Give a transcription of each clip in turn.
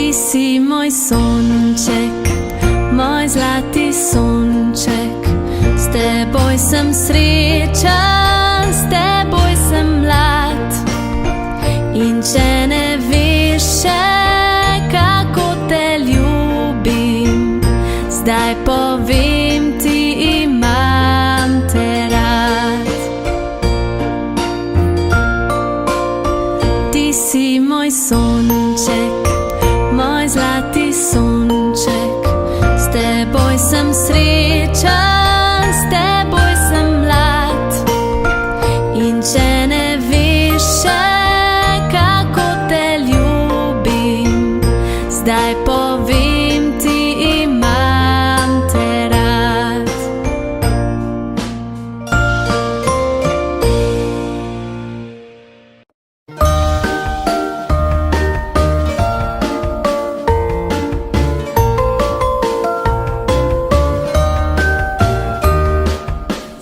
Ti si moj sonček, moj zlati sonček. S teboj sem srečen, s teboj sem mlad. In če ne veš še, kako te ljubim, zdaj povem ti, imam te rad. Ti si moj sonček, moj zlati sonček. S teboj sem srečen, s teboj sem mlad. In če ne veš še, kako te ljubim, zdaj povem ti, imam te rad.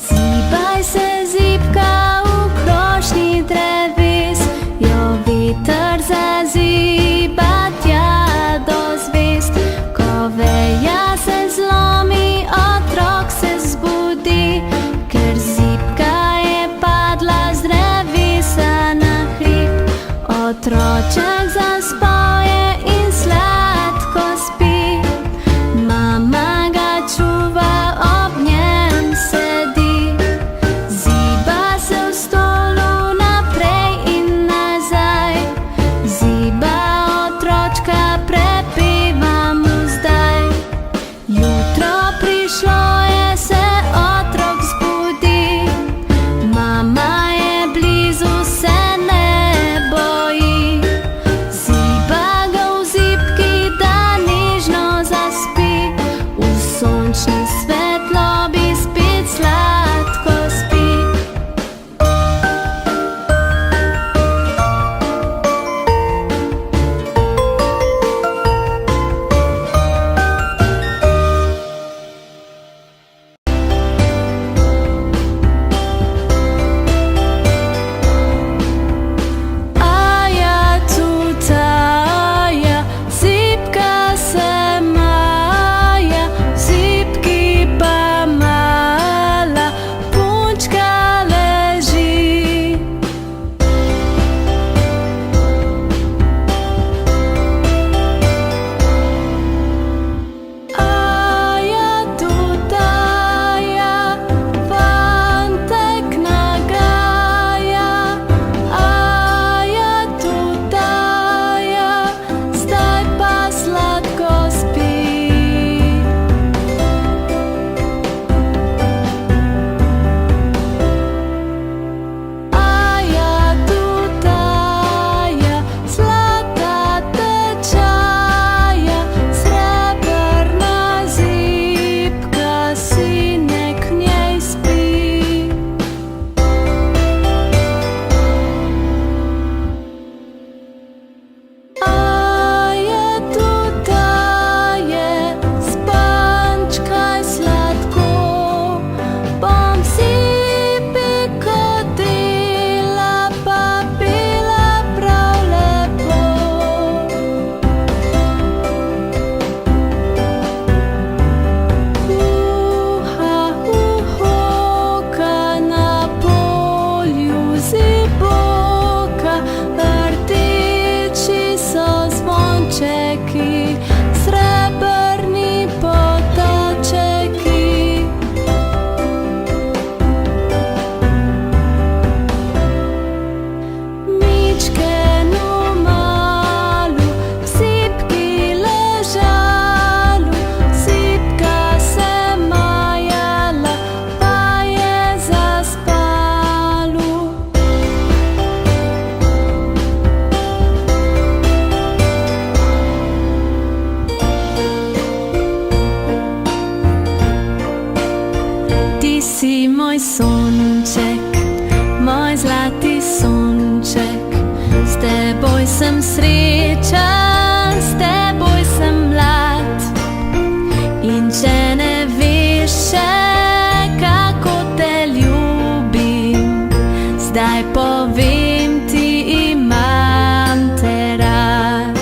Zibaj se zibka v krošnji dreves, jo veter zaziba tja do zvezd. Ko veja se zlomi, otrok se zbudi, ker zibka je padla z drevesa na hrib. Otroček zaspoje in sladko spi, mama ga čuva, ob njem sedi. Ziba se v stolu naprej in nazaj, ziba otročka, prepeva mu zdaj. Jutro prišlo je, se otrok zbudi, mama je blizu, se ne boji. Ziba ga v zibki, da nežno zaspi, v sončni svetlobi spet sladko spi. Aja tutaja, zibka se maja, v zibki pa mala punčka leži. Aja tutaja, fantek nagaja. Aja tutaja, zdaj pa sladko spi. Aja tutaja, zlata tečaja, srebrna zibka, sinek v njej spi. Aja tutaje, spančkaj sladko, bom zibi kodila, pa bila prav lepo. Uhoka na polju ziboka, rdeči so zvončeki, srebrni potočeki. Mičkenu malu, v zibki ležalu, zibka se majala, pa je zaspalu. Ti si moj sonček, moj zlati sonček. S teboj sem srečen, s teboj sem mlad. In če ne veš še, kako te ljubim, zdaj povem ti, imam te rad.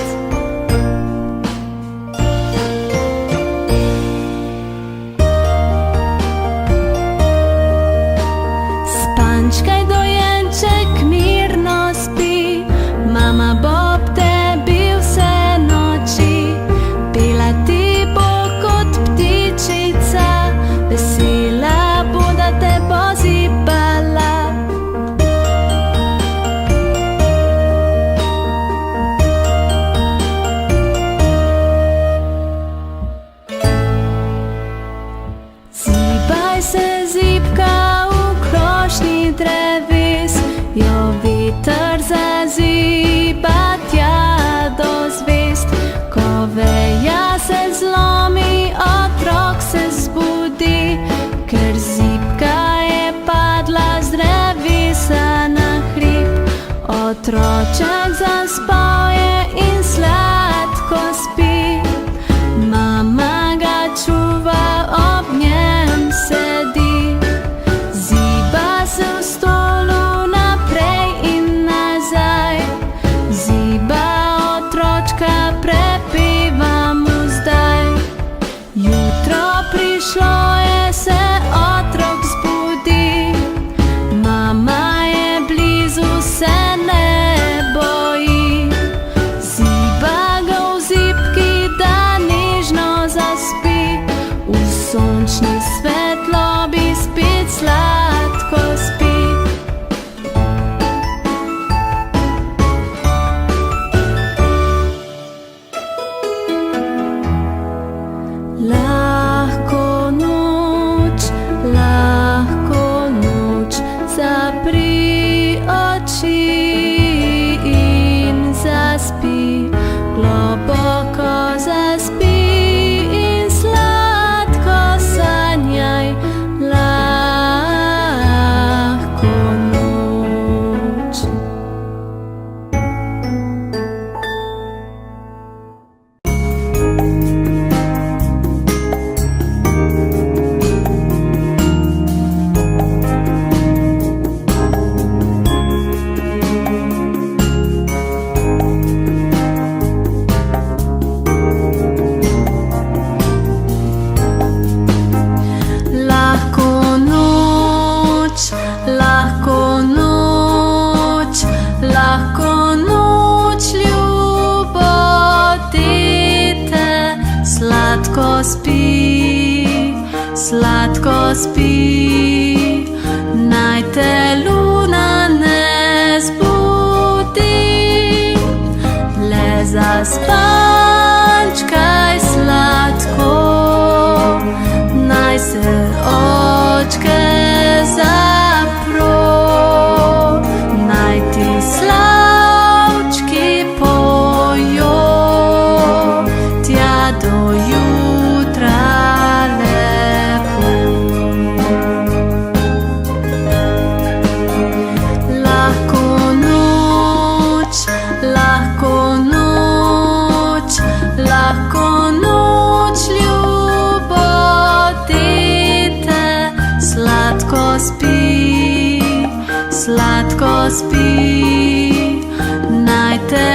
prepevamo zdaj. Jutro prišlo je, se otrok zbudi, mama je blizu, se ne boji. Ziba ga v zibki, da nežno zaspi, v sončni svetlobi spet sladko spi. Lahko noč, zapri oči in zaspi, globoko zaspi in sladko sanjaj. Lahko noč. Lahko noč, ljubo dete, sladko spi, naj te luna ne zbudi, le zaspančkaj sladko, naj se očke zapro, naj ti slavčki pojo, tja do jutra lepo. Lahko noč, ljubo dete, sladko spi, naj te